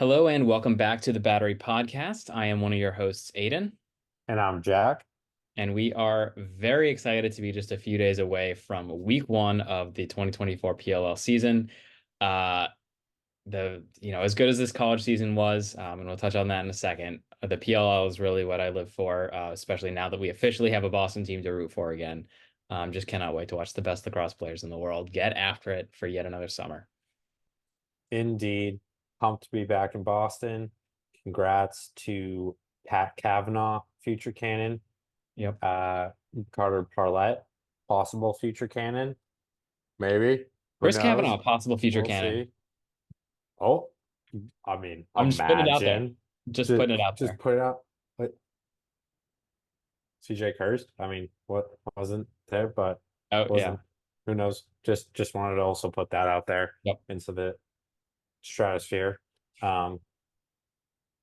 Hello and welcome back to the Battery Podcast. I am one of your hosts, Aidan, And I'm Jack. and we are very excited to be just a few days away from week one of the 2024 PLL season. Uh, as good as this college season was, and we'll touch on that in a second, the PLL is really what I live for, especially now that we officially have a Boston team to root for again. Just cannot wait to watch the best lacrosse players in the world get after it for yet another summer. Indeed. Pumped to be back in Boston. Congrats to Pat Kavanaugh, future canon. Yep. Uh, Carter Parlett, possible future canon. Maybe. Who Chris Kavanaugh, knows? possible future We'll canon. see. Oh, I mean, I'm just putting it out there. imagine. Just Just putting it out just there. put it out. Like, CJ Hurst. I mean, what wasn't there, but Oh yeah. wasn't. Who knows? Just wanted to also put that out there Yep. into the stratosphere. Um,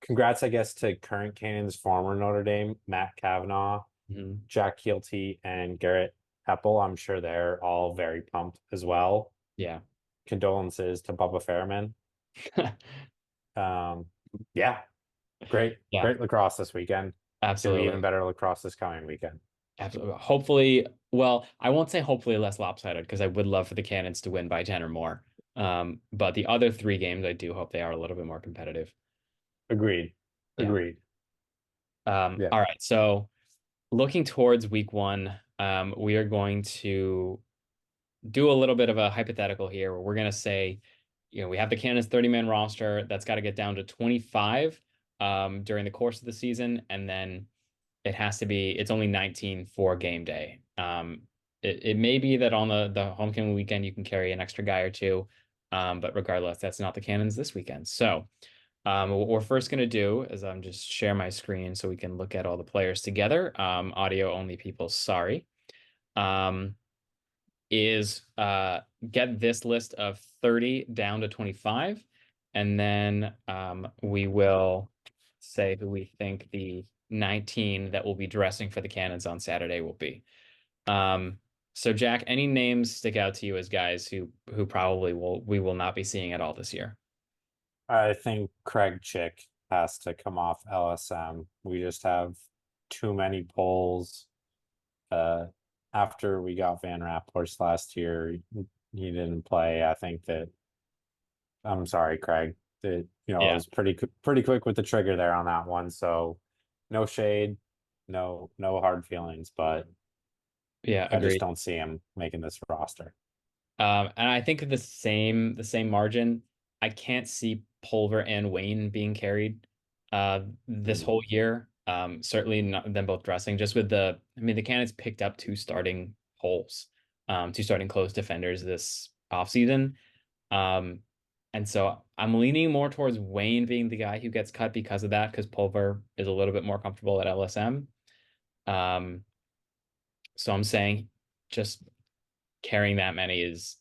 Congrats, I guess, to current Cannon's former Notre Dame, Matt Kavanaugh, Mhm. Jack Keelty, and Garrett Heppel. I'm sure they're all very pumped as well. Yeah. Condolences to Bubba Fairman. Um, yeah, Yeah, great lacrosse this weekend. Gonna be even absolutely. better lacrosse this coming weekend. Absolutely. Hopefully, well, I won't say hopefully less lopsided because I would love for the Cannons to win by 10 or more. But the other three games, I do hope they are a little bit more competitive. Agreed. Yeah. Agreed. Yeah. All right. So looking towards week one, we are going to do a little bit of a hypothetical here where we're going to say, we have the Cannons 30-man roster that's got to get down to 25 during the course of the season. And then it's only 19 for game day. It may be that on the homecoming weekend you can carry an extra guy or two. But regardless, that's not the Cannons this weekend. So what we're first going to do is just share my screen so we can look at all the players together. Audio only people, sorry. Um, is get this list of 30 down to 25, and then we will say who we think the 19 that will be dressing for the Cannons on Saturday will be. Um, so Jack, any names stick out to you as guys who probably we will not be seeing at all this year? I think Craig Chick has to come off LSM. We just have too many polls. Uh, After we got Van Rapphorst last year, he didn't play. I think that I'm sorry, Craig. That I Yeah, was pretty quick with the trigger there on that one. So no shade, no hard feelings, but yeah, I just agreed. don't see him making this roster. And I think the same margin. I can't see Pulver and Wayne being carried this Hmm. whole year. Certainly not them both dressing. Just with the Cannons picked up two starting holes, two starting close defenders this offseason. Um, and so I'm leaning more towards Wayne being the guy who gets cut because of that, because Pulver is a little bit more comfortable at LSM. Um, so I'm saying just carrying that many is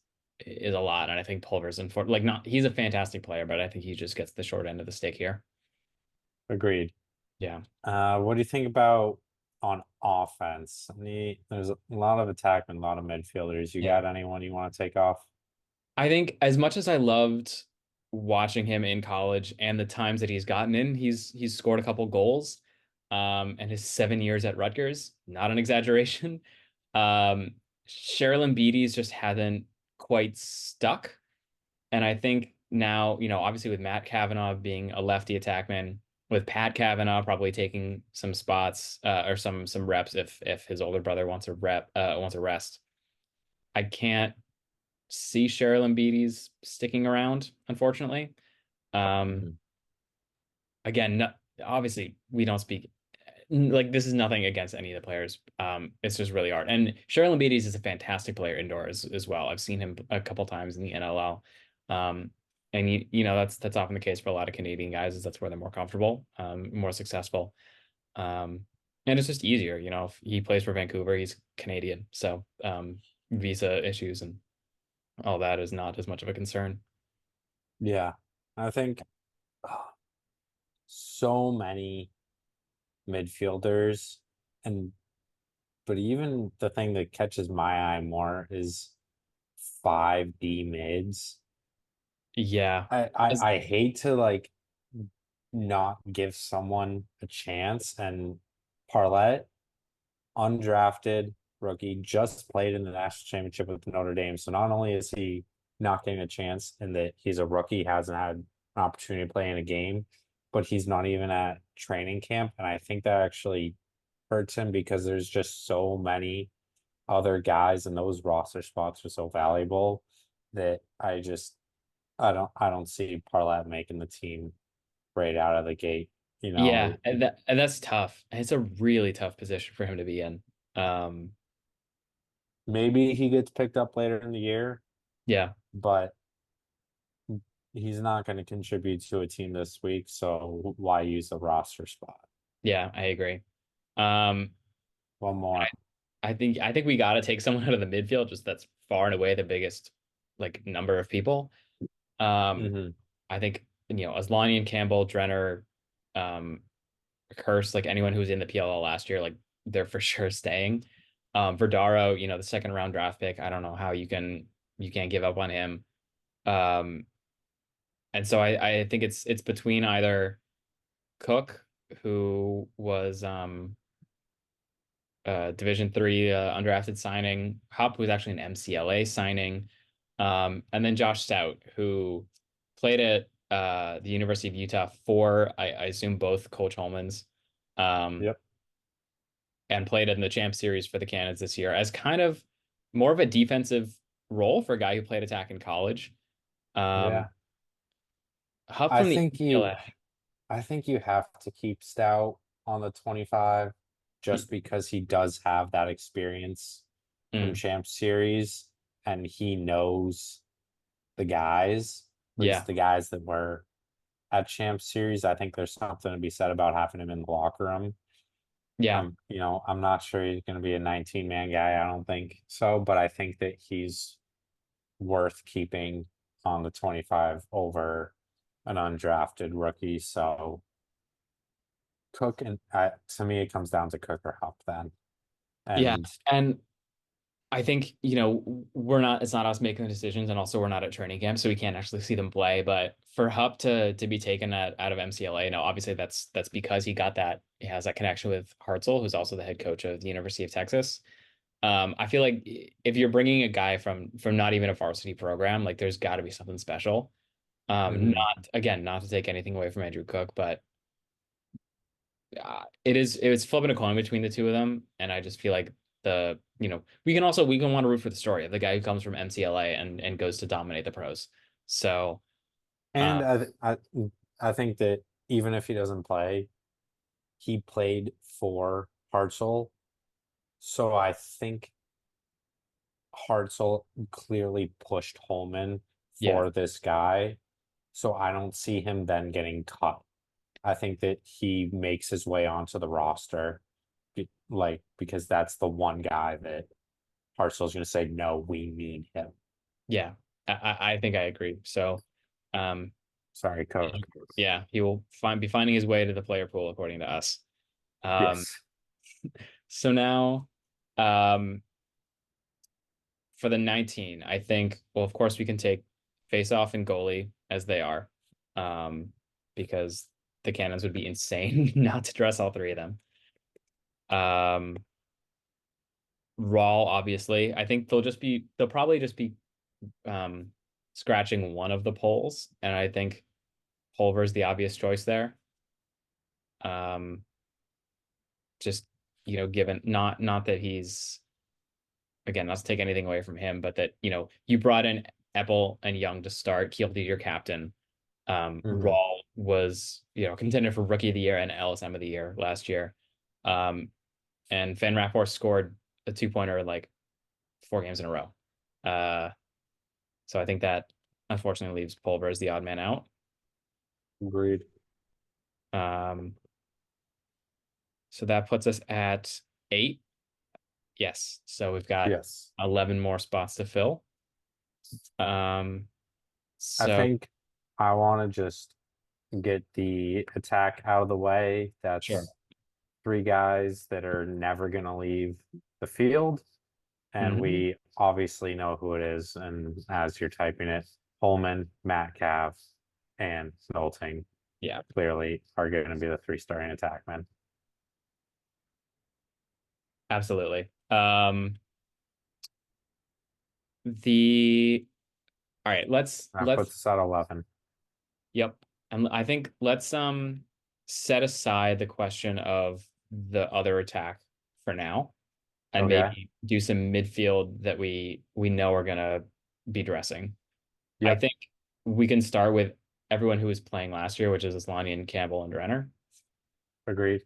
a lot, and I think Pulver's in for like not he's a fantastic player, but I think he just gets the short end of the stick here. Agreed. Yeah. What do you think about on offense? There's a lot of attackmen, a lot of midfielders. You Yeah. got anyone you want to take off? I think as much as I loved watching him in college and the times that he's gotten in, he's scored a couple goals. And his 7 years at Rutgers, not an exaggeration. Sherilyn Beatty's just hasn't quite stuck. And I think now, obviously with Matt Kavanaugh being a lefty attackman, with Pat Kavanaugh probably taking some spots or some reps if his older brother wants a rest. I can't see Cheryl Embiid's sticking around, unfortunately. Um, Mhm. again, no, obviously we don't speak like this is nothing against any of the players. It's just really hard. And Cheryl Embiid is a fantastic player indoors as well. I've seen him a couple times in the NLL. Um, and that's often the case for a lot of Canadian guys, is that's where they're more comfortable, more successful. And it's just easier, if he plays for Vancouver, he's Canadian. So visa issues and all that is not as much of a concern. Yeah, I think ah, so many midfielders, and but even the thing that catches my eye more is 5D mids. Yeah. I As- I, I hate to like not give someone a chance. And Parlett, undrafted rookie, just played in the national championship with Notre Dame. So not only is he not getting a chance in that he's a rookie, hasn't had an opportunity to play in a game, but he's not even at training camp. And I think that actually hurts him because there's just so many other guys and those roster spots are so valuable that I don't see Parlett making the team right out of the gate. You Yeah, know, and that's tough. It's a really tough position for him to be in. Um, maybe he gets picked up later in the year, yeah, but he's not going to contribute to a team this week. So why use a roster spot? yeah, I agree. Um, One more. I think we got to take someone out of the midfield. Just that's far and away the biggest like number of people. Um, Hmm. I think Aslani and Campbell, Drenner, um, Curse, like anyone who was in the PLL last year, like they're for sure staying. Verdaro, the second round draft pick. I don't know how you can't give up on him. Um, and so I think it's between either Cook, who was Division three undrafted signing, Hop, who's actually an MCLA signing, and then Josh Stout, who played at the University of Utah for I assume both Coach Holman's, um, Yep. and played in the Champ Series for the Cannons this year as kind of more of a defensive role for a guy who played attack in college. Um, Yeah. Hup I from the think you UCLA. I think you have to keep Stout on the 25 just because he does have that experience from Mm, Champ Series and he knows the guys, at least yeah, the guys that were at Champ Series. I think there's something to be said about having him in the locker room. yeah, I'm not sure he's going to be a 19-man guy. I don't think so, but I think that he's worth keeping on the 25 over an undrafted rookie. So Cook and to me, it comes down to Cook or Hupp then. yeah. And And I think, we're not, it's not us making the decisions, and also we're not at training camp, so we can't actually see them play. But for Hupp to be taken out of MCLA, now obviously that's because he has that connection with Hartzell, who's also the head coach of the University of Texas. I feel like if you're bringing a guy from not even a varsity program, like there's got to be something special. mhm. Not to take anything away from Andrew Cook, but it's flipping a coin between the two of them, and I just feel like we can want to root for the story of the guy who comes from MCLA and goes to dominate the pros. So And uh, I think that even if he doesn't play, he played for Hartzell. So I think Hartzell clearly pushed Holman yeah, for this guy. So I don't see him then getting cut. I think that he makes his way onto the roster, because that's the one guy that Hartzell's going to say, no, we need him. yeah, I think I agree. So um, Sorry, Cook. yeah, he will be finding his way to the player pool according to us. Um, Yes. so now um, for the 19, I think, well, of course, we can take face off and goalie as they are, um, because the Cannons would be insane not to dress all three of them. Um, Raw, obviously, I think they'll probably just be um, scratching one of the poles, and I think Pulver's the obvious choice there. Um, just given not that he's again, not to take anything away from him, but that you brought in Eppel and Young to start. He'll be your captain. Hmm. Rawl was contender for Rookie of the Year and LSM of the Year last year. And Van Rapport scored a 2-pointer like 4 games in a row. Uh, so I think that unfortunately leaves Pulver as the odd man out. Agreed. Um, so that puts us at 8. Yes. So we've got Yes. 11 more spots to fill. Um, I so think I want to just get the attack out of the way. sure. That's three guys that are never going to leave the field. And Mhm. we obviously know who it is. And as you're typing it, Holman, Metcalf, and Melting. Yeah, clearly are going to be the three starting attackmen. absolutely. The all right, That let's puts us at 11. yep. And I think let's set aside the question of the other attack for now and Okay. maybe do some midfield that we know are gonna be dressing. I Yep. think we can start with everyone who was playing last year, which is Islanian, Campbell, and Renner. Agreed.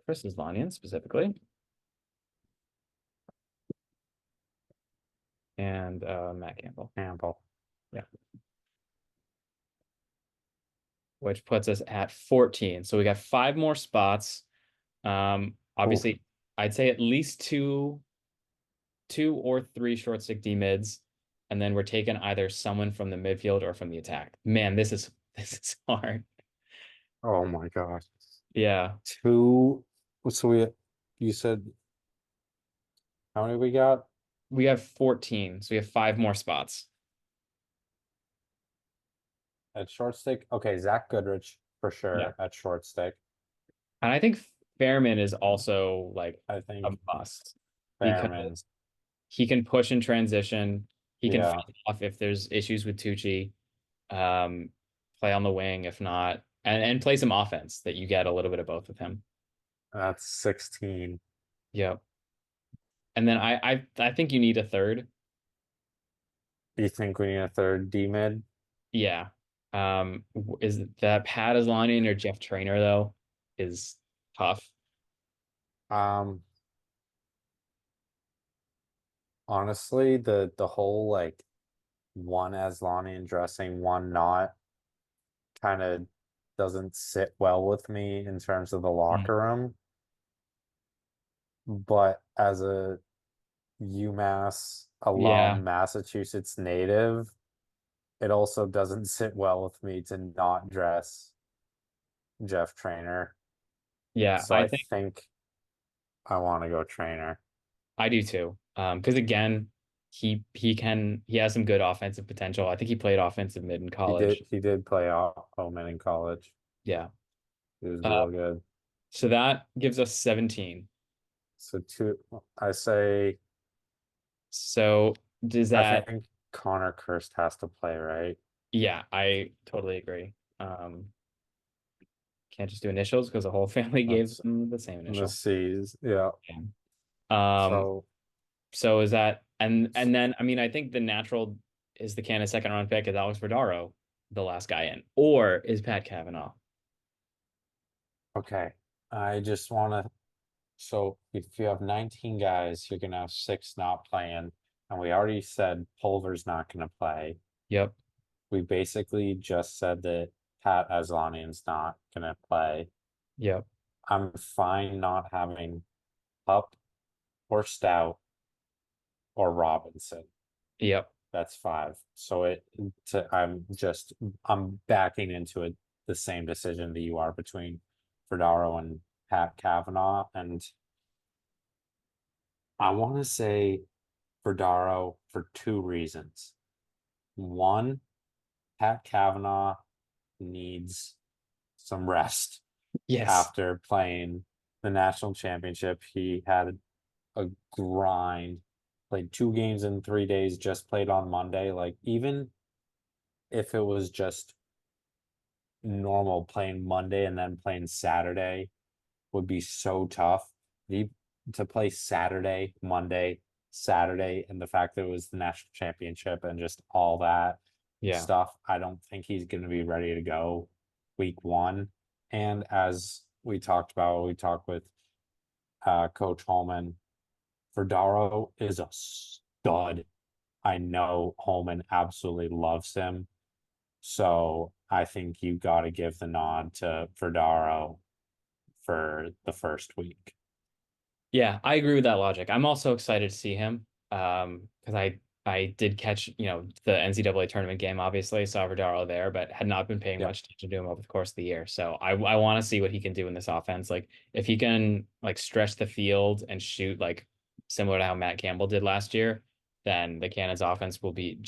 Chris Islanian specifically, and Matt Campbell. Campbell. Yeah, which puts us at 14. So we got five more spots. Oof. Obviously, I'd say at least two or three short stick D mids, and then we're taking either someone from the midfield or from the attack. Man, this is hard. Oh my gosh. Yeah, Two. So you said, how many we got we have 14, so we have five more spots. at short stick? Okay. Zach Goodrich for Yeah, sure at short stick. and I think Fairman is also like I a think must because Fairman's, he can push in transition. He can yeah, fade off if there's issues with Tucci. Um, Play on the wing if not, and play some offense that you get a little bit of both with him. that's 16. Yep. And then I think you need a third. Do you think we need a third D mid? Yeah. Is that Pat Aslanian or Jeff Trainer though is tough. Um, Honestly, the whole like one Aslanian dressing, one not kind of doesn't sit well with me in terms of the Mm. locker room. But as a UMass Yeah. alum, Massachusetts native, it also doesn't sit well with me to not dress Jeff Trainer. Yeah. So I I think think I want to go Trainer. I do too. Because again, he has some good offensive potential. I think he played offensive mid in college. He did play Omen in college. Yeah. He was Uh, real good. so that gives us 17. So two, I say, So does I that, think Connor Kirst has to play, right? yeah, I totally agree. Can't just do initials because the whole family gave That's them the same the initial. C's. Yeah. Yeah. Um, So so is that and then I mean I think the natural is the Canada second round pick is Alex Verdaro, the last guy in, or is Pat Kavanaugh? okay. I just want to. So if you have 19 guys, you're gonna have six not playing, and we already said Pulver's not gonna play. Yep, We basically just said that Pat Aslanian's not gonna play. yep, I'm fine not having Pup or Stout or Robinson. yep. That's five. So I'm backing into it the same decision that you are between Verdaro and Pat Kavanaugh. And I want to say Verdaro for two reasons. One, Pat Kavanaugh needs some rest Yes. after playing the national championship. He had a grind, played 2 games in 3 days, just played on Monday. Like, even if it was just normal playing Monday and then playing Saturday would be so tough. He, to play Saturday, Monday, Saturday, and the fact that it was the national championship and just all that Yeah. stuff, I don't think he's going to be ready to go week one. And as we talked with Coach Holman, Verdaro is a stud. I know Holman absolutely loves him. So I think you got to give the nod to Verdaro for the first week. Yeah, I agree with that logic. I'm also excited to see him. Because I did catch, the NCAA tournament game, obviously, saw Verdaro there, but had not been paying Yep. much attention to him over the course of the year. So I want to see what he can do in this offense. Like if he can like stretch the field and shoot like similar to how Matt Campbell did last year, then the Cannons offense will be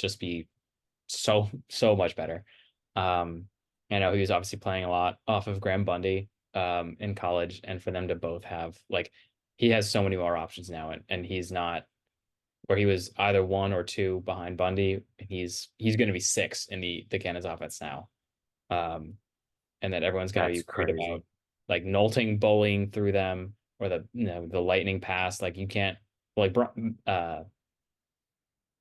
so much better. Um, I know he was obviously playing a lot off of Graham Bundy in college, and for them to both have like he has so many more options now, and he's not where he was either one or two behind Bundy. He's going to be six in the Cannons offense now, um, and that everyone's going to That's be worried crazy. about like Nolting bullying through them or the lightning pass. Like you can't like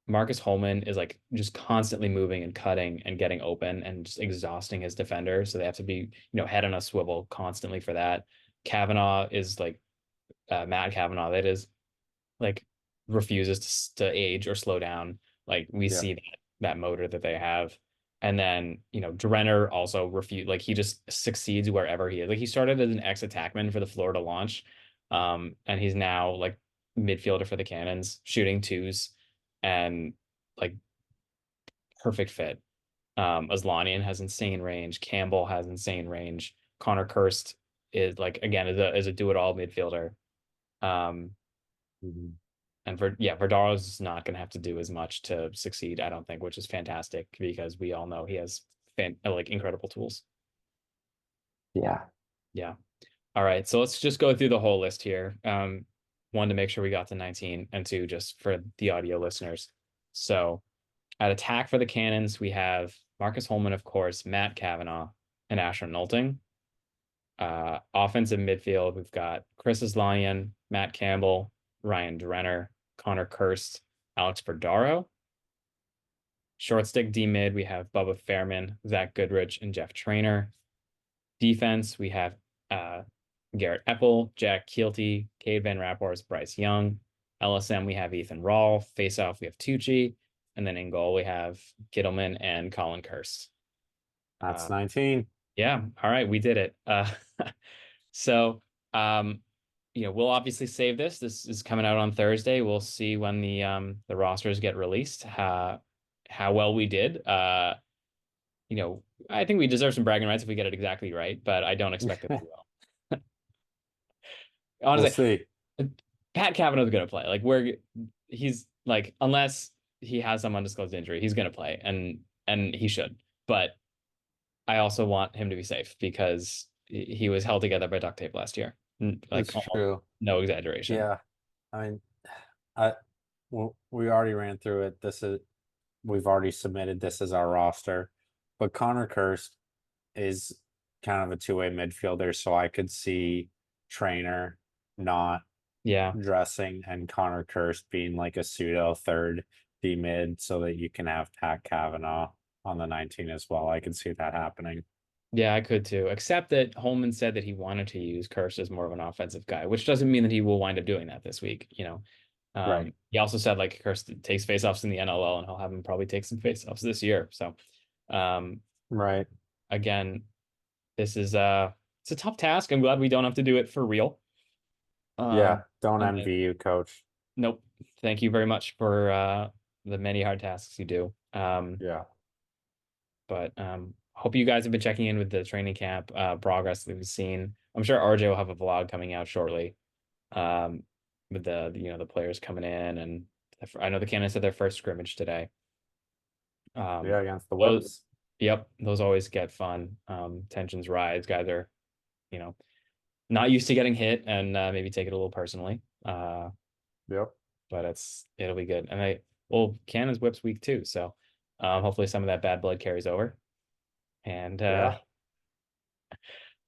Marcus Holman is like just constantly moving and cutting and getting open and just exhausting his defender. So they have to be, head on a swivel constantly for that. Kavanaugh is like Matt Kavanaugh, that is like refuses to age or slow down. Like we Yeah. see that motor that they have. And then, Drenner also refuse like he just succeeds wherever he is. Like he started as an ex-attackman for the Florida launch. And he's now like midfielder for the Cannons, shooting twos and like perfect fit. Aslanian has insane range. Campbell has insane range. Connor Kirst is like again is a do-it-all midfielder. Um, Mhm. and Verdaro's not going to have to do as much to succeed, I don't think, which is fantastic because we all know he has like incredible tools. Yeah. Yeah. All right. So let's just go through the whole list here. One to make sure we got to 19, and two just for the audio listeners. So at attack for the Cannons, we have Marcus Holman, of course, Matt Kavanaugh, and Asher Nolting. Offensive midfield, we've got Chris Islanian, Matt Campbell, Ryan Drenner, Connor Kirst, Alex Verdaro. Short stick D mid, we have Bubba Fairman, Zach Goodrich, and Jeff Trainer. Defense, we have uh, Garrett Epple, Jack Keelty, Cade Van Rapport, Bryce Young. LSM, we have Ethan Rawl. Face off, we have Tucci. And then in goal, we have Gittleman and Colin Kirst. That's Uh, 19. yeah, all right, we did it. So, um, we'll obviously save this. This is coming out on Thursday. We'll see when the rosters get released, how well we did. I think we deserve some bragging rights if we get it exactly right, but I don't expect that we will. We'll Honestly, see. Pat Cavanaugh's gonna play. Like he's like unless he has some undisclosed injury, he's gonna play, and he should. But I also want him to be safe because he was held together by duct tape last year. Like It's almost true. no exaggeration. Yeah. I mean, I we already ran through it. We've already submitted this as our roster, but Connor Kirst is kind of a two-way midfielder, so I could see Trainer not Yeah. dressing and Connor Kirst being like a pseudo third D mid so that you can have Pat Kavanaugh on the 19 as well. I could see that happening. Yeah, I could too. Except that Holman said that he wanted to use Kirst as more of an offensive guy, which doesn't mean that he will wind up doing that this week. Right. He also said like Kirst takes faceoffs in the NLL and he'll have him probably take some faceoffs this year. So um Right. again, this is it's a tough task. I'm glad we don't have to do it for real. Yeah. Don't And envy you, coach. nope. Thank you very much for the many hard tasks you do. Yeah. But hope you guys have been checking in with the training camp progress that we've seen. I'm sure RJ will have a vlog coming out shortly with the players coming in, and I know the Cannons had their first scrimmage today. Yeah. Um, Against the those, Whips. yep, those always get fun. Tensions rise. Guys are, you know, not used to getting hit and maybe take it a little personally. Yep. But it'll be good. And Cannons Whips week 2, so hopefully some of that bad blood carries over. And Yeah.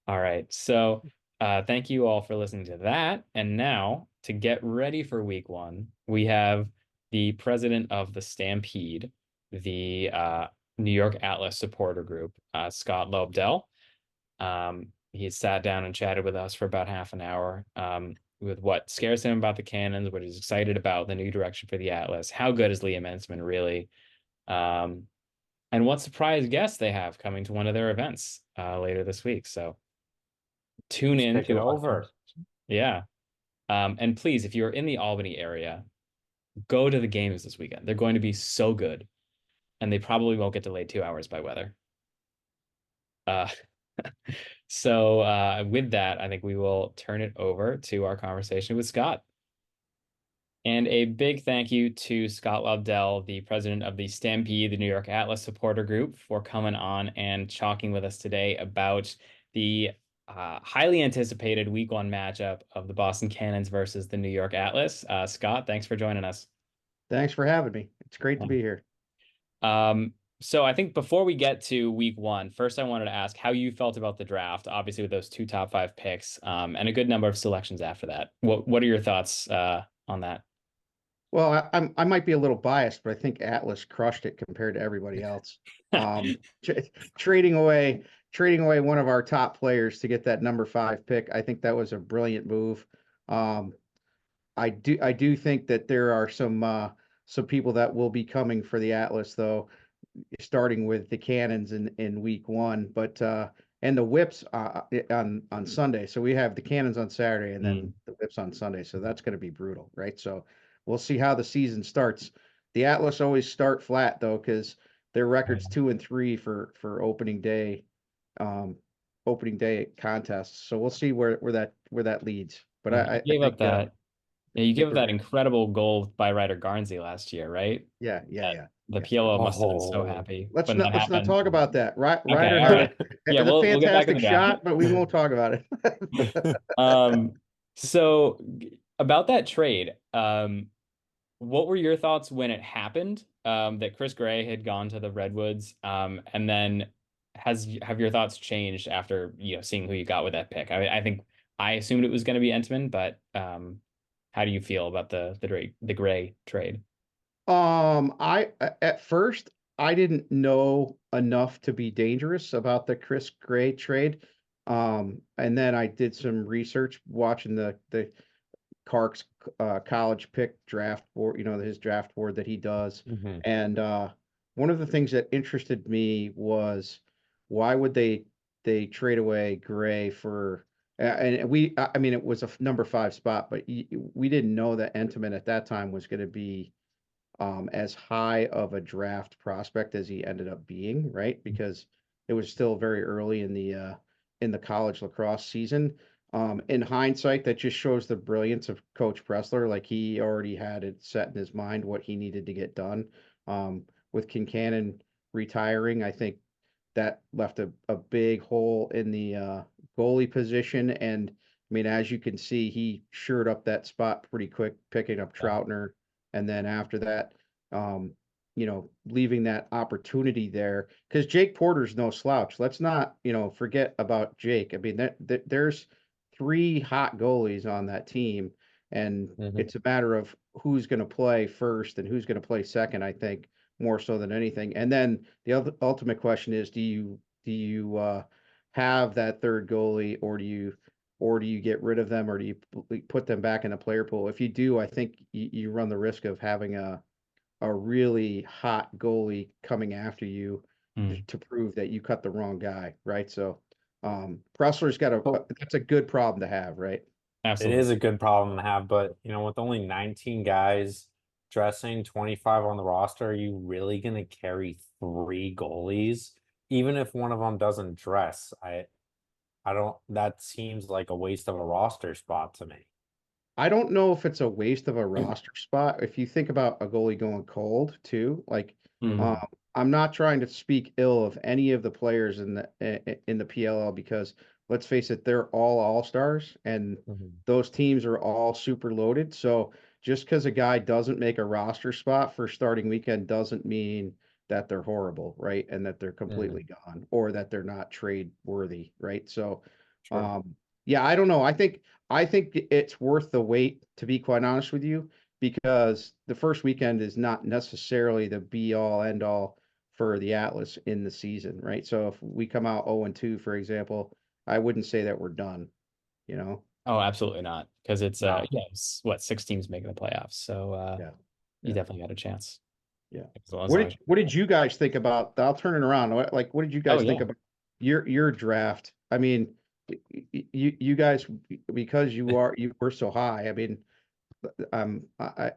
all right. So thank you all for listening to that. And now to get ready for week 1, we have the president of the Stampede, the New York Atlas supporter group, Scott Lobdell. He sat down and chatted with us for about half an hour with what scares him about the Cannons, what he's excited about, the new direction for the Atlas, how good is Liam Ensman really, um, and what surprise guests they have coming to one of their events later this week. So tune Let's in kick it to our over. conversation. Yeah. And please, if you're in the Albany area, go to the games this weekend. They're going to be so good, and they probably won't get delayed 2 hours by weather. Uh, so with that, I think we will turn it over to our conversation with Scott. And a big thank you to Scott Lobdell, the president of the Stampede, the New York Atlas supporter group, for coming on and talking with us today about the highly anticipated week one matchup of the Boston Cannons versus the New York Atlas. Scott, thanks for joining us. Thanks for having me. It's great to be here. So I think before we get to week one, first I wanted to ask how you felt about the draft, obviously with those two top five picks, and a good number of selections after that. What are your thoughts on that? Well, I might be a little biased, but I think Atlas crushed it compared to everybody else. Tra trading away one of our top players to get that number 5 pick, I think that was a brilliant move. Um, I do think that there are some people that will be coming for the Atlas though, starting with the Cannons in week one, but and the Whips on Sunday. So we have the Cannons on Saturday and then Mm. the Whips on Sunday. So that's going to be brutal, right? So we'll see how the season starts. The Atlas always start flat though, because their record's 2-3 for um, opening day contests. So we'll see where that leads. But You I gave up think that. Yeah, you gave think up we're that good. incredible goal by Ryder Garnsey last year, right? Yeah, yeah, The yeah. PLO must have been so Oh, happy Let's when that not let's not happened. talk about that. Okay, Ryder all had right. a Yeah, it was a we'll get back in fantastic the draft. shot, but we won't talk about it. Um, so about that trade, what were your thoughts when it happened? That Chris Gray had gone to the Redwoods, and then have your thoughts changed after seeing who you got with that pick? I think I assumed it was going to be Entman, but how do you feel about the Gray trade? At first I didn't know enough to be dangerous about the Chris Gray trade. And then I did some research watching the Kark's college pick draft board, his draft board that he does. mhm. And one of the things that interested me was why would they trade away Gray for and I mean it was a number 5 spot, but we didn't know that Entenmann at that time was going to be as high of a draft prospect as he ended up being, right? Because it was still very early in the college lacrosse season. In hindsight, that just shows the brilliance of Coach Pressler. Like he already had it set in his mind what he needed to get done. With Kincannon retiring, I think that left a big hole in the goalie position. And I mean, as you can see, he shored up that spot pretty quick, picking up Yeah. Troutner. And then after that, um, leaving that opportunity there because Jake Porter's no slouch. Let's not, forget about Jake. I mean, there's 3 hot goalies on that team, and Mhm. it's a matter of who's going to play first and who's going to play second, I think, more so than anything. And then the other ultimate question is, do you have that third goalie, or do you get rid of them, or do you put them back in the player pool? If you do, I think you run the risk of having a really hot goalie coming after you Mm, to prove that you cut the wrong guy, right? So Pressler's got So that's a good problem to have, right? it absolutely. is a good problem to have, but with only 19 guys dressing, 25 on the roster, are you really gonna carry 3 goalies? Even if one of them doesn't dress, I don't that seems like a waste of a roster spot to me. I don't know if it's a waste of a roster spot. If you think about a goalie going cold too, like um, Mm, Mhm. I'm not trying to speak ill of any of the players in the PLL because let's face it, they're all stars and Mhm. those teams are all super loaded. So just because a guy doesn't make a roster spot for starting weekend doesn't mean that they're horrible, right? And that they're completely Mhm. gone or that they're not trade worthy, right? So True. um, yeah, I don't know. I think it's worth the wait, to be quite honest with you, because the first weekend is not necessarily the be all end all for the Atlas in the season, right? So if we come out 0-2, for example, I wouldn't say that we're done, you know? oh, absolutely not, because it's No. yeah, it's, what, 6 teams making the playoffs, so Yeah. you Yeah. definitely got a chance Yeah. as What long as did what did you guys think about? I'll turn it around. What did you oh guys think yeah. about your draft? I mean, you guys because you were so high. I mean,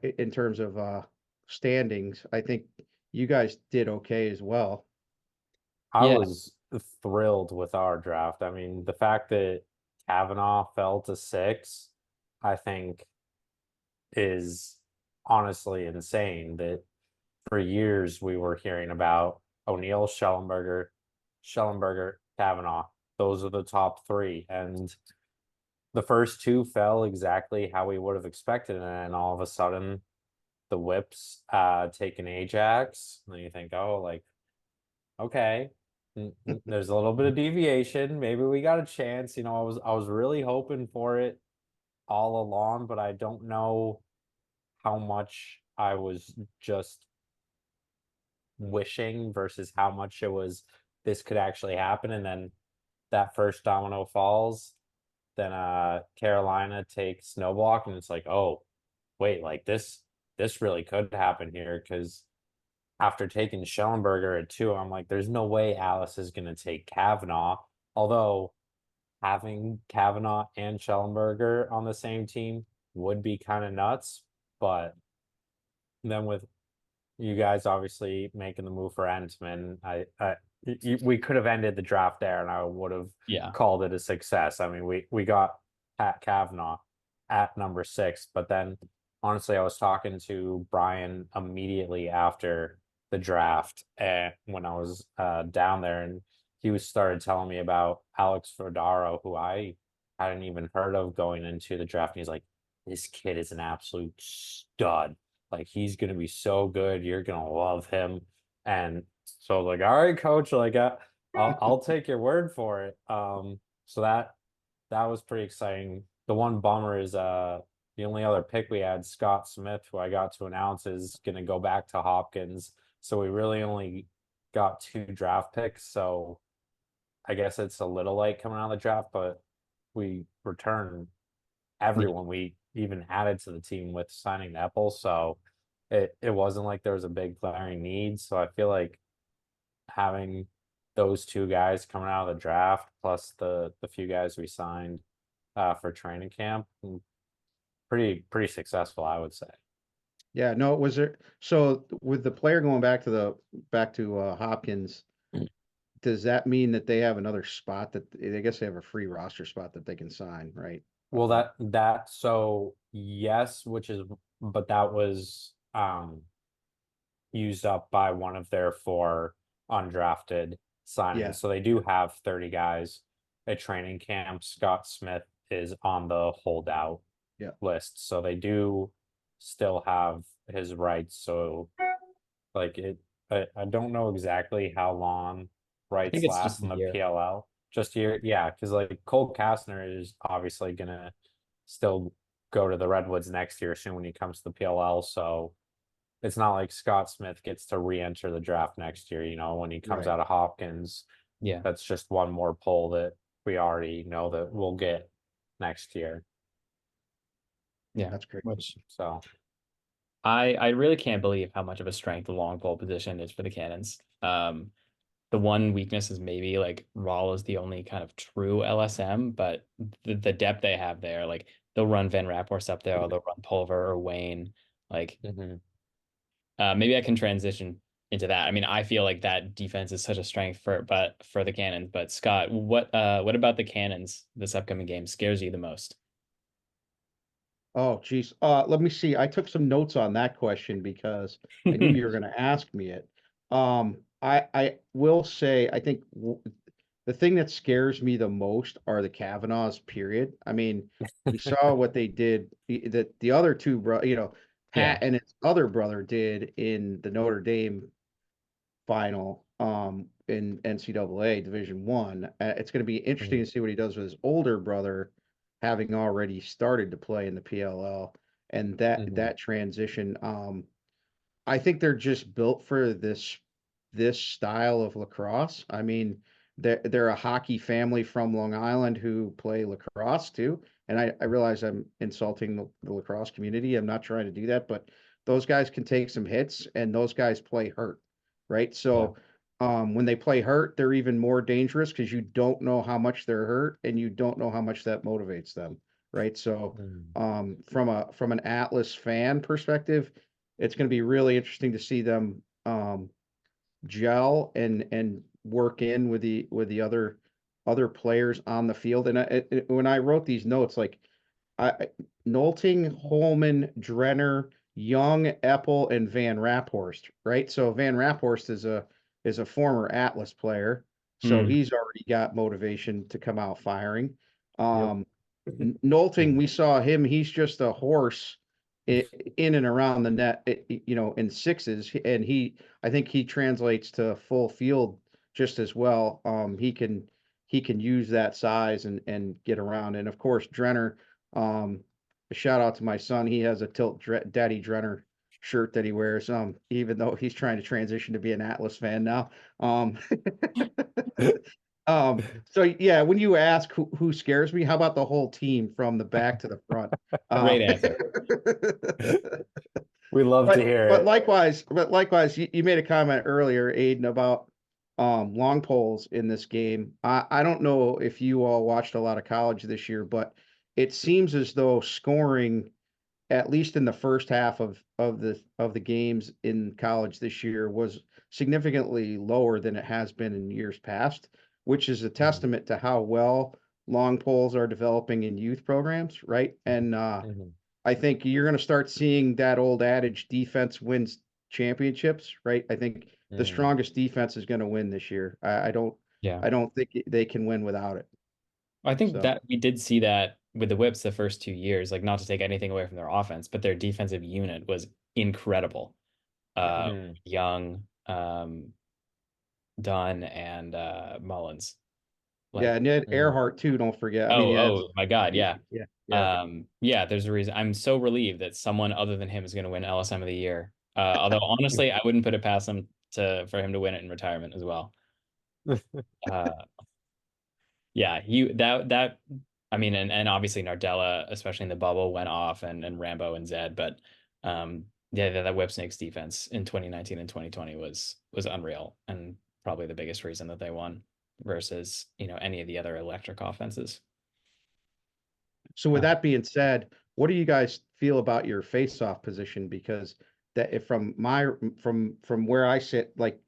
in terms of standings, I think you guys did okay as well. I Yeah, was thrilled with our draft. I mean, the fact that Kavanaugh fell to 6, I think is honestly insane that for years we were hearing about O'Neill, Schellenberger, Kavanaugh. Those are the top three. And the first two fell exactly how we would have expected. And then all of a sudden the whips taking Ajax. And then you think, oh, like, okay. There's a little bit of deviation. Maybe we got a chance. I was really hoping for it all along, but I don't know how much I was just wishing versus how much it was this could actually happen. And then that first domino falls, then Carolina takes Snowblock, and it's like, oh, wait, like this really could happen here, because after taking Schellenberger at 2, I'm like, there's no way Alice is gonna take Kavanaugh. Although having Kavanaugh and Schellenberger on the same team would be kind of nuts. But then with you guys obviously making the move for Entman, we could have ended the draft there, and I would have Yeah. called it a success. I mean, we got Pat Kavanaugh at number 6, but then honestly, I was talking to Brian immediately after the draft, and when I was down there, and he was started telling me about Alex Frodaro, who I hadn't even heard of going into the draft. And he's like, this kid is an absolute stud. Like, he's gonna be so good. You're gonna love him. And so I was like, all right, coach, like I'll take your word for it. So that was pretty exciting. The one bummer is the only other pick we had, Scott Smith, who I got to announce is gonna go back to Hopkins. So we really only got 2 draft picks. So I guess it's a little late coming out of the draft, but we returned everyone we even added to the team with signing Apple. So it wasn't like there was a big glaring need. So I feel like having those 2 guys coming out of the draft plus the few guys we signed for training camp, pretty successful, I would say. Yeah, no, was there, so with the player going back to Hopkins, does that mean that they have another spot that I guess they have a free roster spot that they can sign, right? Well, that so yes, but that was used up by one of their 4 undrafted signings. Yeah, So they do have 30 guys at training camp. Scott Smith is on the holdout yeah. list. So they do still have his rights. So like I don't know exactly how long I think rights it's last just a in the year. PLL. Just here, yeah, because like Cole Kastner is obviously gonna still go to the Redwoods next year soon when he comes to the PLL. So it's not like Scott Smith gets to re-enter the draft next year, when he comes Right. out of Hopkins. Yeah. That's just one more pull that we already know that we'll get next year. Yeah. That's great. Which So I really can't believe how much of a strength the long pole position is for the Cannons. The one weakness is maybe like Rawl is the only kind of true LSM, but the depth they have there, like they'll run Van Raphorst up there, or they'll run Pulver or Wayne. Like maybe I can transition into that. I mean, I feel like that defense is such a strength for the Cannons. But Scott, what about the Cannons this upcoming game scares you the most? Oh, geez. Let me see. I took some notes on that question because I knew you were going to ask me it. I will say I think the thing that scares me the most are the Kavanaughs. Period. I mean, we saw what they did. That the other two, Yeah. Pat and his other brother did in the Notre Dame final, in NCAA Division One. It's going to be interesting to see what he does with his older brother, having already started to play in the PLL, and that transition. I think they're just built for this style of lacrosse. I mean, they're a hockey family from Long Island who play lacrosse too. And I realize I'm insulting the lacrosse community. I'm not trying to do that, but those guys can take some hits, and those guys play hurt, right? Yeah. So when they play hurt, they're even more dangerous because you don't know how much they're hurt, and you don't know how much that motivates them, right? So from an Atlas fan perspective, it's going to be really interesting to see them gel and work in with the other players on the field. And when I wrote these notes, like I Nolting, Holman, Drenner, Young, Epple, and Van Raphorst, right? So Van Raphorst is a former Atlas player, so Mm. he's already got motivation to come out firing. Yep. Nolting, we saw him. He's just a horse in and around the net, in sixes, and I think he translates to full field just as well. He can use that size and get around, and of course Drenner. A shout out to my son. He has a Daddy Drenner shirt that he wears. Even though he's trying to transition to be an Atlas fan now. Um, so yeah, when you ask who scares me, how about the whole team from the back to the front? Great answer. We love to hear But it. likewise, you made a comment earlier, Aiden, about long poles in this game. I don't know if you all watched a lot of college this year, but it seems as though scoring, at least in the first half of the games in college this year, was significantly lower than it has been in years past, which is a testament to how well long poles are developing in youth programs, right? And Mhm. I think you're going to start seeing that old adage, defense wins championships, right? I think the Mhm. strongest defense is going to win this year. I don't Yeah. I don't think they can win without it. I think So that we did see that with the Whips the first 2 years, like not to take anything away from their offense, but their defensive unit was incredible. yeah. Mhm. Young, Dunn, and Mullins. Yeah, Like, Ned Mhm. Earhart too, don't forget. I mean, oh, yeah, oh my God, yeah. yeah, yeah. Yeah, there's a reason. I'm so relieved that someone other than him is going to win LSM of the year. Although honestly, I wouldn't put it past him for him to win it in retirement as well. Uh, yeah, I mean, and obviously Nardella, especially in the bubble, went off, and Rambo and Zed, but yeah, that Whip Snakes defense in 2019 and 2020 was unreal, and probably the biggest reason that they won versus any of the other electric offenses. So with Uh, that being said, what do you guys feel about your face-off position? Because that if from where I sit, like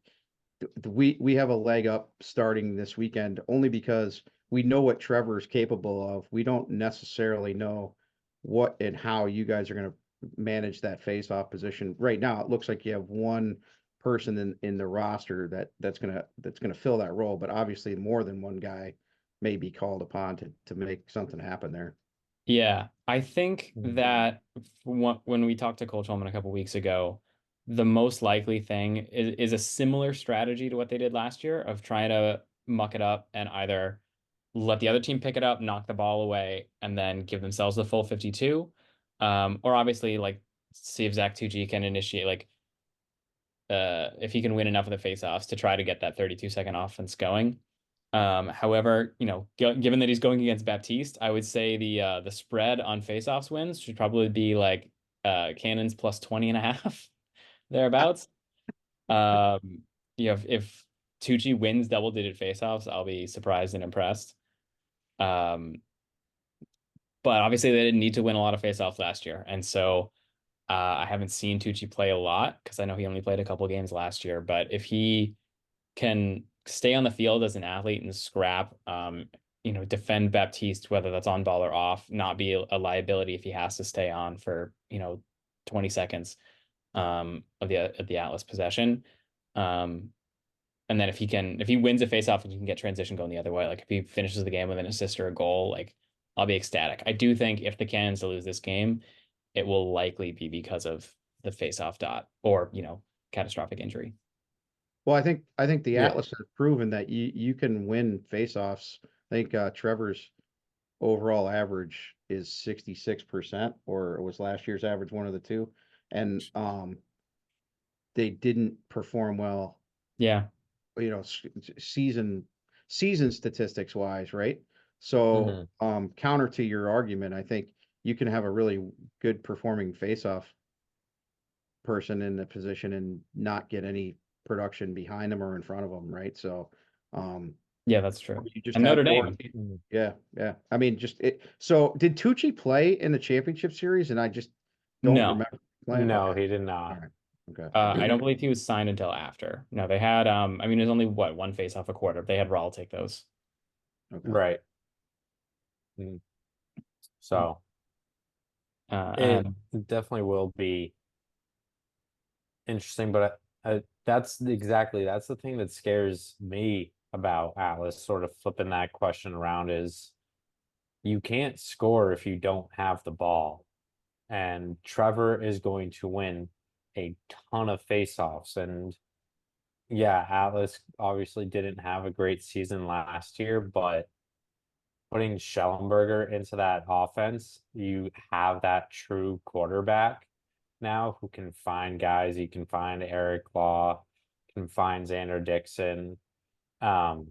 we have a leg up starting this weekend only because we know what Trevor's capable of. We don't necessarily know what and how you guys are going to manage that face-off position. Right now, it looks like you have one person in the roster that's gonna fill that role, but obviously more than one guy may be called upon to make something happen there. Yeah, I think Mhm. that when we talked to Coach Holman a couple weeks ago, the most likely thing is a similar strategy to what they did last year of trying to muck it up and either let the other team pick it up, knock the ball away, and then give themselves the full 52. Or obviously like see if Zach 2G can initiate, like if he can win enough of the faceoffs to try to get that 32-second offense going. However, given that he's going against Baptiste, I would say the spread on faceoffs wins should probably be like Cannons plus 20 and a half thereabouts. If Tucci wins double-digit faceoffs, I'll be surprised and impressed. Um, but obviously they didn't need to win a lot of faceoffs last year, and so I haven't seen Tucci play a lot because I know he only played a couple games last year. But if he can stay on the field as an athlete and scrap, defend Baptiste, whether that's on ball or off, not be a liability if he has to stay on for, 20 seconds of the Atlas possession. Um, and then if he wins a faceoff and he can get transition going the other way, like if he finishes the game with an assist or a goal, like I'll be ecstatic. I do think if the Cannons lose this game, it will likely be because of the faceoff dot or, catastrophic injury. Well, I think the Yeah. Atlas has proven that you can win faceoffs. I think Trevor's overall average is 66%, or it was last year's average, one of the two. And they didn't perform well, Yeah. season statistics wise, right? So Mhm. counter to your argument, I think you can have a really good performing faceoff person in the position and not get any production behind them or in front of them, right? So um Yeah, that's true. you just And Notre have more. Dame. Mhm. Yeah, yeah. I mean, just it. So did Tucci play in the championship series? And I just don't No. remember playing. No, Okay, he did all not. right, okay, I don't believe he was signed until after. No, they had I mean there's only one face off a quarter. They had Rawl take those. okay. Right. Mhm. So Uh it and definitely will be interesting, but that's the thing that scares me about Atlas. Sort of flipping that question around is you can't score if you don't have the ball, and Trevor is going to win a ton of faceoffs. And yeah, Atlas obviously didn't have a great season last year, but putting Schellenberger into that offense, you have that true quarterback now who can find guys. You can find Eric Law, can find Xander Dixon. Um,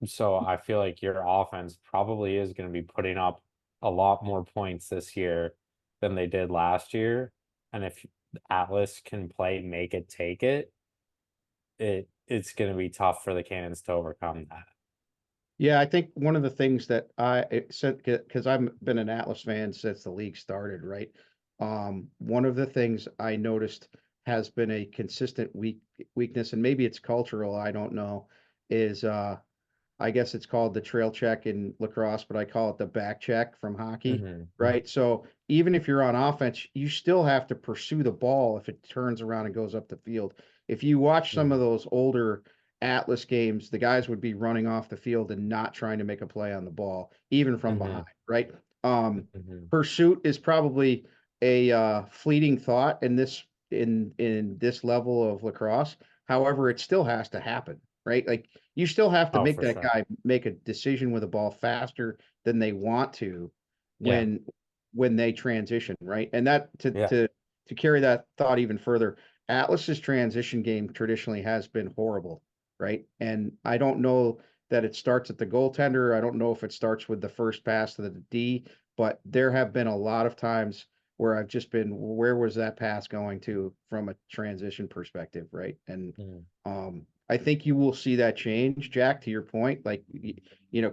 so I feel like your offense probably is going to be putting up a lot more points this year than they did last year. And if Atlas can play make it take it, it's going to be tough for the Cannons to overcome that. Yeah, I think one of the things that I said, because I've been an Atlas fan since the league started, right? One of the things I noticed has been a consistent weakness, and maybe it's cultural, I don't know, is I guess it's called the trail check in lacrosse, but I call it the back check from hockey, Mm-hmm. right? So even if you're on offense, you still have to pursue the ball if it turns around and goes up the field. If you watch some of those older Atlas games, the guys would be running off the field and not trying to make a play on the ball, even from Mm-hmm. behind, right? Mm-hmm. Pursuit is probably a fleeting thought in this level of lacrosse. However, it still has to happen, right? Like you still have to Oh, make for that sure. guy make a decision with the ball faster than they want to Yeah. when they transition, right? And that Yeah. to carry that thought even further, Atlas's transition game traditionally has been horrible, right? And I don't know that it starts at the goaltender. I don't know if it starts with the first pass to the D, but there have been a lot of times where I've just been, where was that pass going to from a transition perspective, right? And Mm. I think you will see that change, Jack, to your point. Like,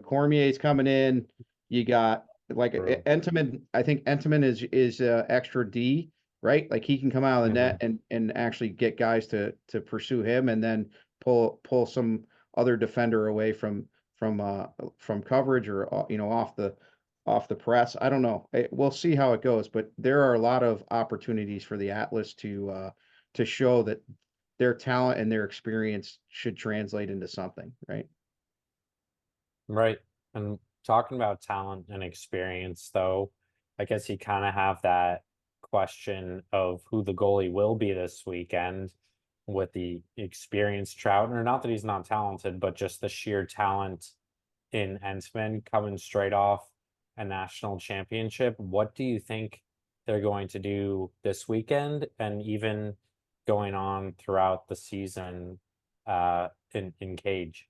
Cormier's coming in. You got like True. Entenmann. I think Entenmann is extra D, right? Like he can come out of the net Mm-hmm. and actually get guys to pursue him, and then pull some other defender away from coverage or off the press. I don't know. We'll see how it goes, but there are a lot of opportunities for the Atlas to show that their talent and their experience should translate into something, right? Right. And talking about talent and experience, though, I guess you kind of have that question of who the goalie will be this weekend with the experienced Troutner. Not that he's not talented, but just the sheer talent in Entman coming straight off a national championship. What do you think they're going to do this weekend and even going on throughout the season in Cage?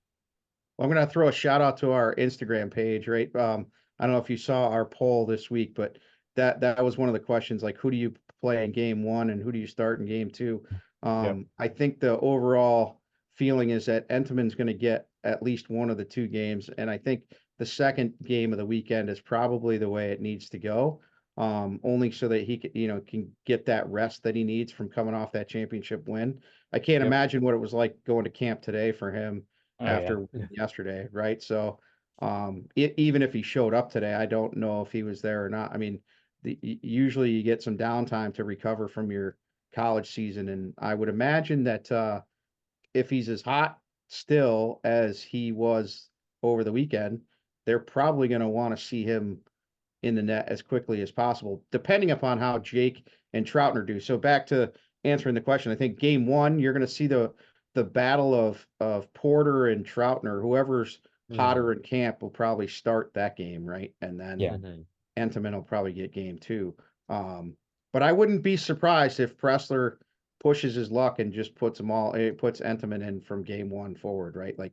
Well, I'm going to throw a shout out to our Instagram page, right? I don't know if you saw our poll this week, but that was one of the questions, like who do you play in game one and who do you start in game two? Yep. I think the overall feeling is that Entenmann's going to get at least one of the two games, and I think the second game of the weekend is probably the way it needs to go. Only so that he can get that rest that he needs from coming off that championship win. I can't Yep. imagine what it was like going to camp today for him Oh yeah. after yesterday, right? So, even if he showed up today, I don't know if he was there or not. I mean, usually you get some downtime to recover from your college season, and I would imagine that if he's as hot still as he was over the weekend, they're probably going to want to see him in the net as quickly as possible, depending upon how Jake and Troutner do. So back to answering the question, I think game one, you're going to see the battle of Porter and Troutner. Whoever's Mm-hmm. hotter in camp will probably start that game, right? And then Yeah. Mm-hmm. Entenmann will probably get game two. Um, but I wouldn't be surprised if Pressler pushes his luck and just puts Entenmann in from game one forward, right? Like,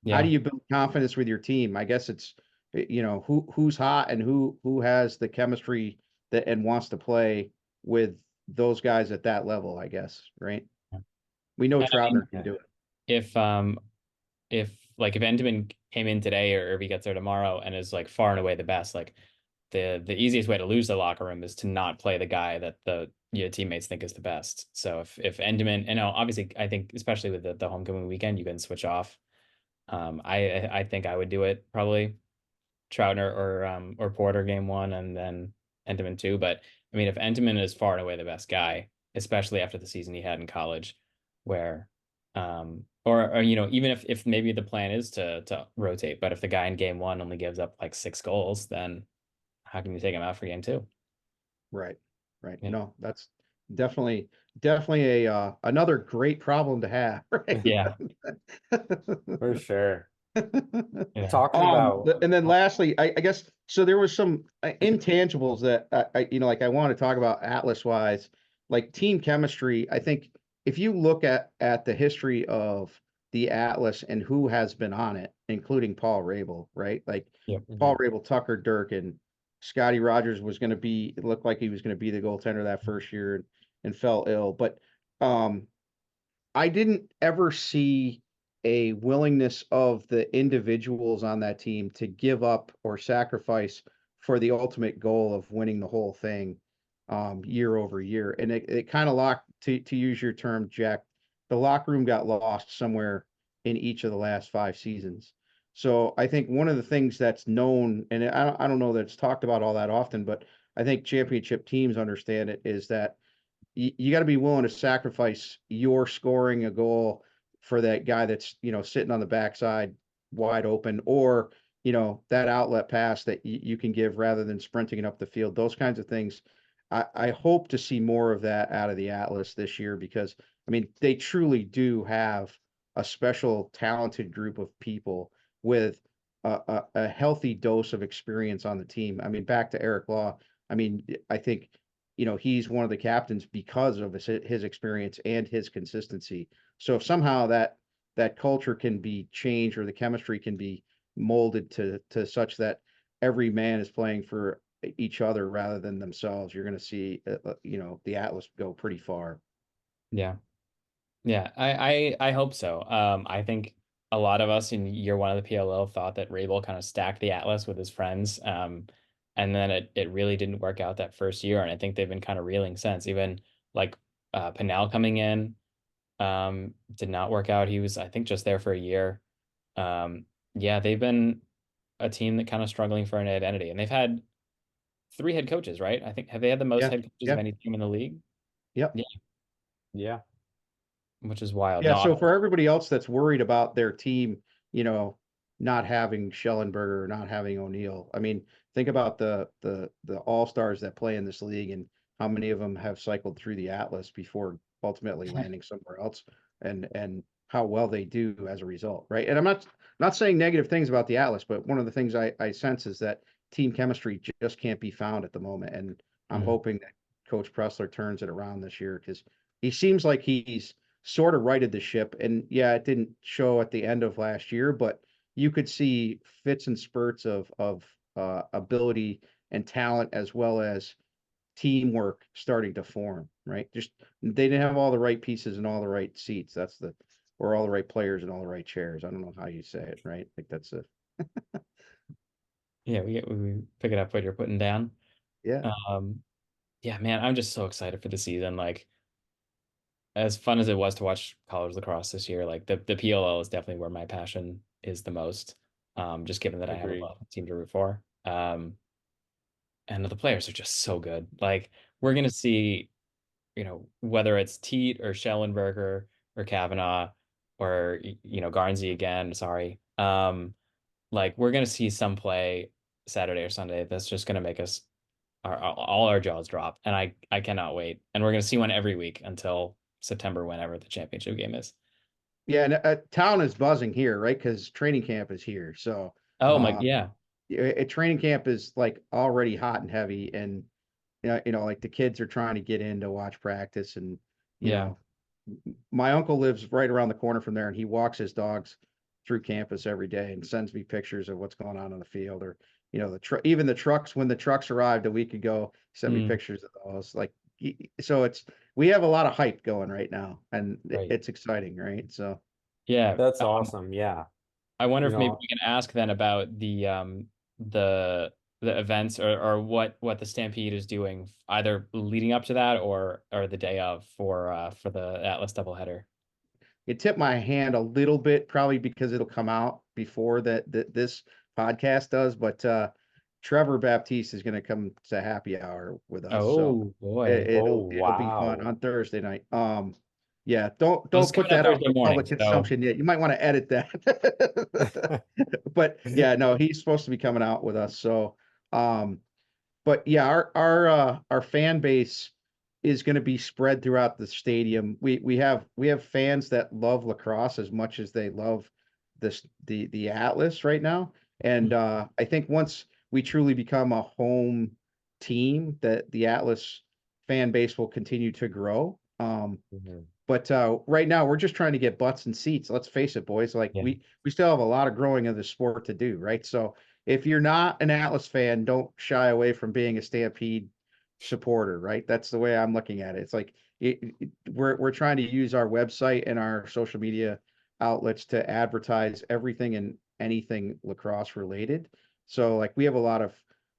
how do Yeah. you build confidence with your team? I guess it's who's hot and who has the chemistry that and wants to play with those guys at that level, I guess, right? We know And I mean, Troutner can Yeah. do it. if if Entenmann came in today or if he gets there tomorrow and is like far and away the best, like the easiest way to lose the locker room is to not play the guy that the your teammates think is the best. So if Entenmann, and obviously I think especially with the homecoming weekend, you can switch off. I think I would do it probably Troutner or Porter game one and then Entenmann two. But I mean, if Entenmann is far and away the best guy, especially after the season he had in college, where or even if maybe the plan is to rotate, but if the guy in game one only gives up like 6 goals, then how can you take him out for game two? Right. Right. Yeah. No, that's definitely a another great problem to have, right? Yeah. For sure. Yeah. Talking about, And then lastly, I guess so there was some intangibles that like I want to talk about Atlas wise, like team chemistry. I think if you look at the history of the Atlas and who has been on it, including Paul Rabel, right? Like Yep. Paul Rabel, Tucker Durkin, Scotty Rogers was going to be, it looked like he was going to be the goaltender that first year and fell ill. But um, I didn't ever see a willingness of the individuals on that team to give up or sacrifice for the ultimate goal of winning the whole thing year over year. And it kind of locked, to use your term, Jack, the locker room got lost somewhere in each of the last 5 seasons. So I think one of the things that's known, and I don't know that it's talked about all that often, but I think championship teams understand it, is that you got to be willing to sacrifice your scoring a goal for that guy that's sitting on the backside wide open, or that outlet pass that you can give rather than sprinting it up the field. Those kinds of things. I hope to see more of that out of the Atlas this year, because I mean they truly do have a special talented group of people with a healthy dose of experience on the team. I mean, back to Eric Law. I mean, I think he's one of the captains because of his experience and his consistency. So if somehow that culture can be changed, or the chemistry can be molded to such that every man is playing for each other rather than themselves, you're going to see the Atlas go pretty far. Yeah. Yeah, I hope so. I think a lot of us in year one of the PLL thought that Rabel kind of stacked the Atlas with his friends. And then it really didn't work out that first year. And I think they've been kind of reeling since. Even like Pinnell coming in did not work out. He was, I think, just there for a year. Yeah, they've been a team that kind of struggling for an identity. And they've had 3 head coaches, right? I think, have they had the most Yeah. head coaches of Yeah. any team in the league? Yep. Yeah, yeah, which is wild. Yeah, No, so for everybody else that's worried about their team, you know, not having Schellenberger or not having O'Neill, I mean, think about the all-stars that play in this league and how many of them have cycled through the Atlas before ultimately landing somewhere else, and how well they do as a result, right? And I'm not saying negative things about the Atlas, but one of the things I sense is that team chemistry just can't be found at the moment, and I'm Mhm. hoping that Coach Pressler turns it around this year, because he seems like he's sort of righted the ship. And yeah, it didn't show at the end of last year, but you could see fits and spurts of ability and talent, as well as teamwork starting to form. Right, just they didn't have all the right pieces and all the right seats. Or all the right players and all the right chairs. I don't know how you say it. Right, like that's a Yeah, we pick it up what you're putting down. yeah. Um, yeah, man, I'm just so excited for the season. Like, as fun as it was to watch college lacrosse this year, like the PLL is definitely where my passion is the most. Just given that I have agreed. a team to root for. And the players are just so good. Like, we're gonna see, whether it's Teat or Schellenberger or Kavanaugh or Garnsey again. Sorry. Like, we're gonna see some play Saturday or Sunday that's just gonna make us all our jaws drop, and I cannot wait. And we're gonna see one every week until September, whenever the championship game is. Yeah, and town is buzzing here, right? Because training camp is here. So Oh my, uh, yeah, training camp is like already hot and heavy, and like the kids are trying to get in to watch practice, and you yeah, know, my uncle lives right around the corner from there, and he walks his dogs through campus every day and sends me pictures of what's going on the field, or even the trucks. When the trucks arrived a week ago, he sent me mm, pictures of those. Like, so we have a lot of hype going right now, and right, it's exciting, right? So. yeah. That's awesome. Yeah. I wonder You if maybe know, we can ask then about the the events, or what the Stampede is doing, either leading up to that or the day of for the Atlas doubleheader. It tipped my hand a little bit, probably because it'll come out before that this podcast does. But Trevor Baptiste is going to come to happy hour with us. So Oh boy. Oh, it'll be fun wow. on Thursday night. Yeah, Well, this don't is put coming out that out Thursday for morning, public so consumption yet. You might want to edit that. But yeah, no, he's supposed to be coming out with us. So but yeah, our fan base is going to be spread throughout the stadium. We have fans that love lacrosse as much as they love the Atlas right now. And I think once we truly become a home team, that the Atlas fan base will continue to grow. Mhm. But right now we're just trying to get butts and seats. Let's face it, boys. Like yeah. we still have a lot of growing of the sport to do, right? So if you're not an Atlas fan, don't shy away from being a Stampede supporter, right? That's the way I'm looking at it. It's like we're trying to use our website and our social media outlets to advertise everything and anything lacrosse related. So like we have a lot of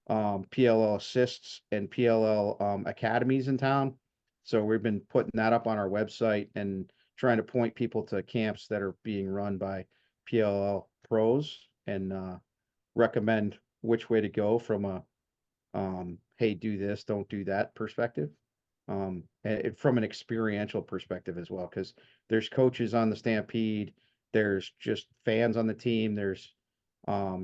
PLL assists and PLL academies in town. So we've been putting that up on our website and trying to point people to camps that are being run by PLL pros and recommend which way to go from a hey, do this, don't do that perspective. From an experiential perspective as well, because there's coaches on the Stampede, there's just fans on the team, there's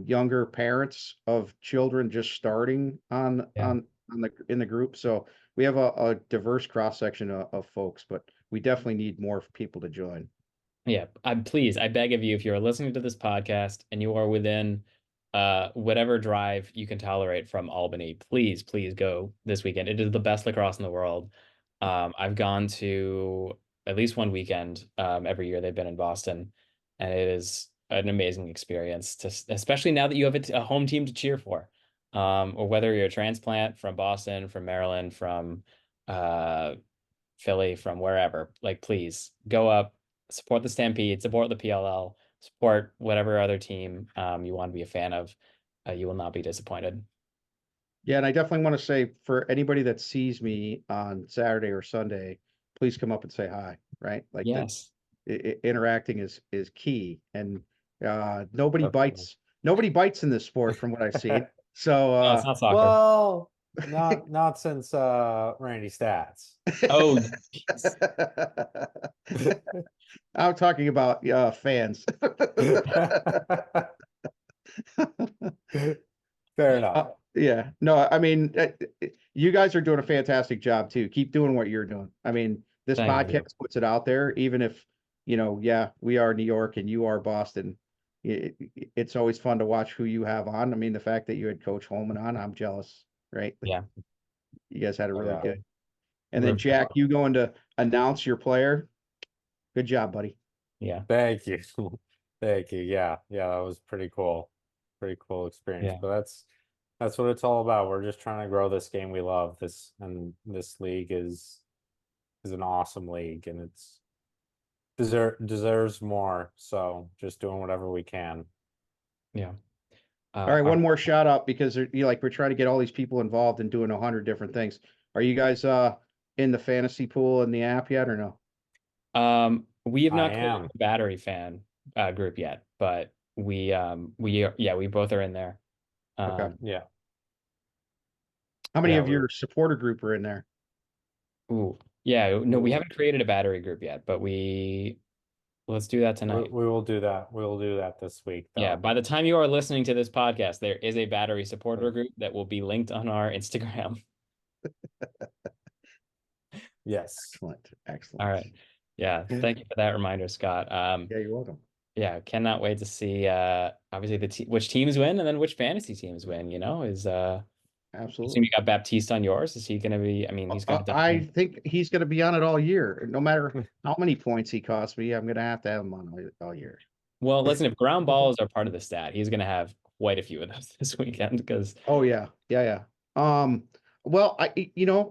younger parents of children just starting Yeah. on the in the group. So we have a diverse cross section of folks, but we definitely need more people to join. Yeah, I beg of you, if you're listening to this podcast and you are within whatever drive you can tolerate from Albany, please go this weekend. It is the best lacrosse in the world. I've gone to at least one weekend every year they've been in Boston, and it is an amazing experience to, especially now that you have a home team to cheer for. Or whether you're a transplant from Boston, from Maryland, from uh Philly, from wherever, like please go up, support the Stampede, support the PLL, support whatever other team you want to be a fan of. You will not be disappointed. Yeah, and I definitely want to say for anybody that sees me on Saturday or Sunday, please come up and say hi, right? Like that Yes. interacting is key. And Definitely. nobody bites in this sport from what I've seen. So No, it's not soccer. Well, not since Randy Stats. Oh, jeez. I'm talking about fans. Fair enough. Yeah, no, I mean, you guys are doing a fantastic job too. Keep doing what you're doing. I mean, this Thank you. podcast puts it out there, even if, yeah, we are New York and you are Boston. It's always fun to watch who you have on. I mean, the fact that you had Coach Holman on, I'm jealous, right? Yeah. You guys had a Oh, really yeah. good. And then We're, Jack, you going to announce your player? Good job, buddy. yeah. Thank you. Thank you. Yeah. Yeah, that was pretty cool. Pretty cool experience. Yeah. But that's what it's all about. We're just trying to grow this game we love. This league is an awesome league, and it's deserves more. So just doing whatever we can. Yeah. All right, All one more shout out because we're trying to get all these people involved and doing 100 different things. Are you guys in the fantasy pool in the app yet or no? right. We have I not created am. a battery fan group yet, but we both are in there. Okay. Yeah. How many Yeah, of your supporter group are in there? Ooh, yeah, no, we we haven't created a battery group yet, but let's do that we tonight. will do that. We will do that this week Yeah, though. by the time you are listening to this podcast, there is a battery supporter So, group that will be linked on our Instagram. yes. Excellent. All Excellent. right. Yeah, thank you for that reminder, Scott. Yeah, you're welcome. Yeah, cannot wait to see obviously which teams win and then which fantasy teams win, is I assume Absolutely. you got Baptiste on yours. Is he gonna be, I mean, he's gonna I definitely. think he's going to be on it all year. No matter how many points he costs me, I'm going to have him on all year. Well, listen, if ground balls are part of the stat, he's gonna have quite a few of those this weekend because Oh yeah. Yeah, yeah. Well,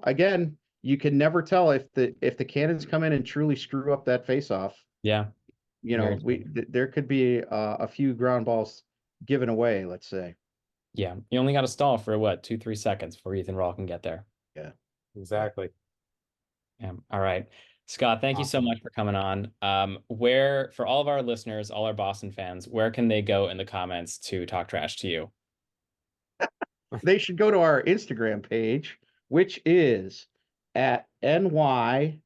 again, you can never tell if the cannons come in and truly screw up that face off. yeah, very true. There could be a few ground balls given away, let's say. Yeah, you only got to stall for what, 2-3 seconds before Ethan Rawl can get there. Yeah. Yeah. Exactly. Yeah. All right. Scott, thank you so Awesome. much for coming on. Where, for all of our listeners, all our Boston fans, where can they go in the comments to talk trash to you? they should go to our Instagram page, which is at ny.stampede.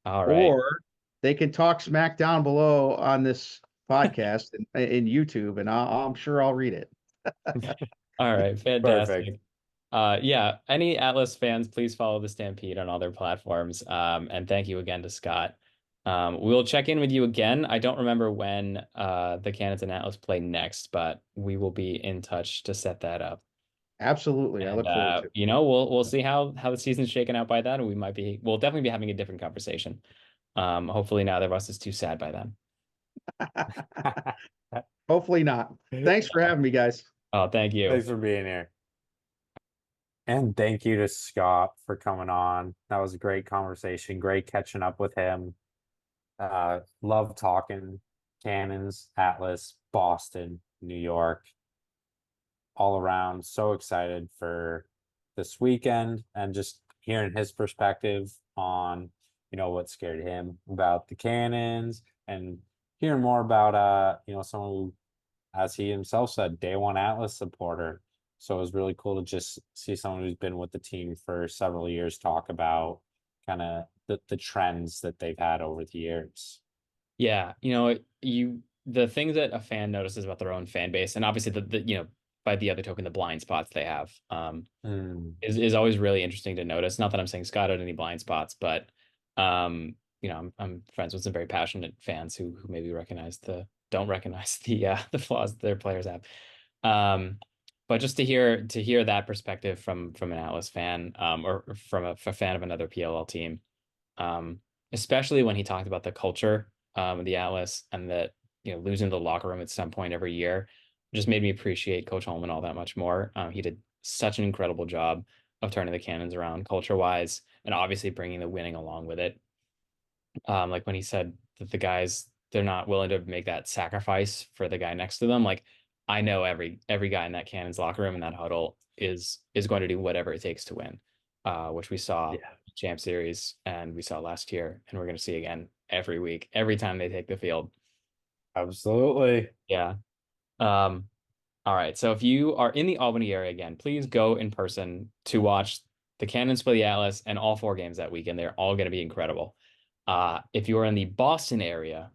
All right. Or they can talk smack down below on this podcast in YouTube, and I'm sure I'll read it. All right. Perfect. Fantastic. Yeah, any Atlas fans, please follow the Stampede on all their platforms. And thank you again to Scott. We'll check in with you again. I don't remember when the Cannons and Atlas play next, but we will be in touch to set that up. Absolutely. I And look forward to we'll see how the season's shaken out by then. We'll definitely be having a different conversation. Hopefully neither of us is too sad by then. it. Hopefully not. Thanks for having me, guys. Oh, thank you. Thanks for being here. And thank you to Scott for coming on. That was a great conversation. Great catching up with him. Love talking Cannons, Atlas, Boston, New York, all around. So excited for this weekend and just hearing his perspective on, what scared him about the Cannons and hearing more about, someone who, as he himself said, day one Atlas supporter. So it was really cool to just see someone who's been with the team for several years talk about kind of the trends that they've had over the years. Yeah, the things that a fan notices about their own fan base, and obviously by the other token, the blind spots they have, is always really interesting to notice. Not that I'm saying Scott had any blind spots, but I'm friends with some very passionate fans who maybe don't recognize the flaws that their players have. But just to hear that perspective from an Atlas fan, or from a fan of another PLL team, especially when he talked about the culture of the Atlas and that losing the locker room at some point every year just made me appreciate Coach Holman all that much more. He did such an incredible job of turning the Cannons around culture wise, and obviously bringing the winning along with it. Like when he said that the guys, they're not willing to make that sacrifice for the guy next to them. Like, I know every guy in that Cannons locker room in that huddle is going to do whatever it takes to win, which we saw Champ Series and we saw last year, and we're going to see again every week, every time they take the field. Absolutely. Yeah. All right. So if you are in the Albany area again, please go in person to watch the Cannons play the Atlas and all 4 games that weekend. They're all going to be incredible. If you are in the Boston area,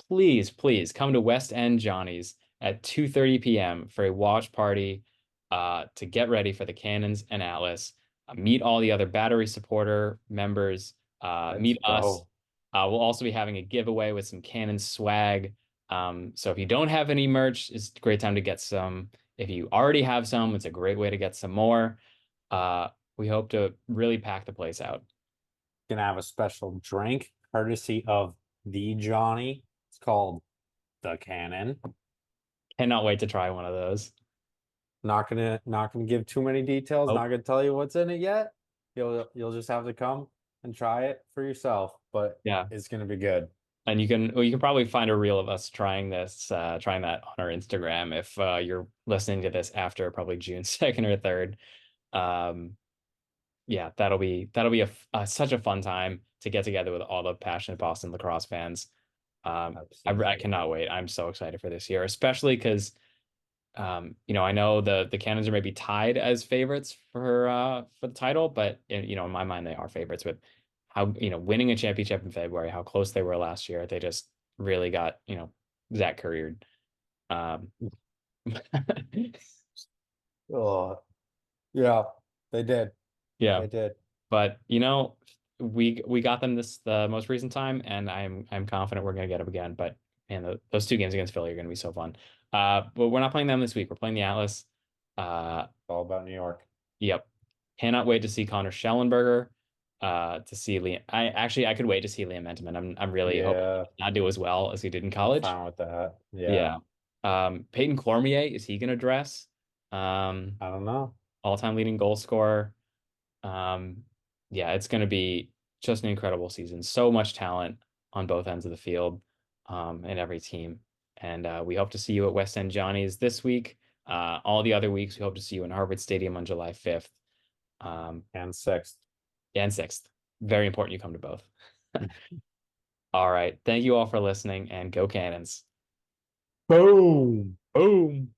please come to West End Johnny's at 2:30 p.m. for a watch party to get ready for the Cannons and Atlas. Meet all the other Battery supporter members. Meet us. We'll also be having a giveaway with some Cannons swag. So if you don't have any merch, it's a great time to get some. If you already have some, it's a great way to get some more. We hope to really pack the place out. Gonna have a special drink courtesy of the Johnny. It's called the Cannon. Cannot wait to try one of those. Not gonna give too many details. Oh. Not gonna tell you what's in it yet. You'll just have to come and try it for yourself. But yeah, it's gonna be good. And you can probably find a reel of us trying that on our Instagram if you're listening to this after probably June 2nd or 3rd. Yeah, that'll be such a fun time to get together with all the passionate Boston lacrosse fans. I cannot wait. I'm so excited for this year, especially because I know the Cannons are maybe tied as favorites for the title, but in my mind they are favorites with how winning a championship in February, how close they were last year. They just really got Zach careered. Oh, yeah, they did. Yeah, They did. but we got them the most recent time, and I'm confident we're gonna get them again. But man, those 2 games against Philly are gonna be so fun. But we're not playing them this week. We're playing the Atlas. All about New York. Yep. Cannot wait to see Connor Schellenberger. To see Liam. I could wait to see Liam Entenmann. I'm really hoping he not do as well as he did in college. I'm fine with that. Yeah. Peyton Cormier, is he gonna dress? I don't know. All-time leading goal scorer. Yeah, it's gonna be just an incredible season. So much talent on both ends of the field, and every team. And we hope to see you at West End Johnny's this week. All the other weeks, we hope to see you in Harvard Stadium on July 5th. And 6th. And 6th. Very important you come to both. All right. Thank you all for listening, and go Cannons. Boom. Boom.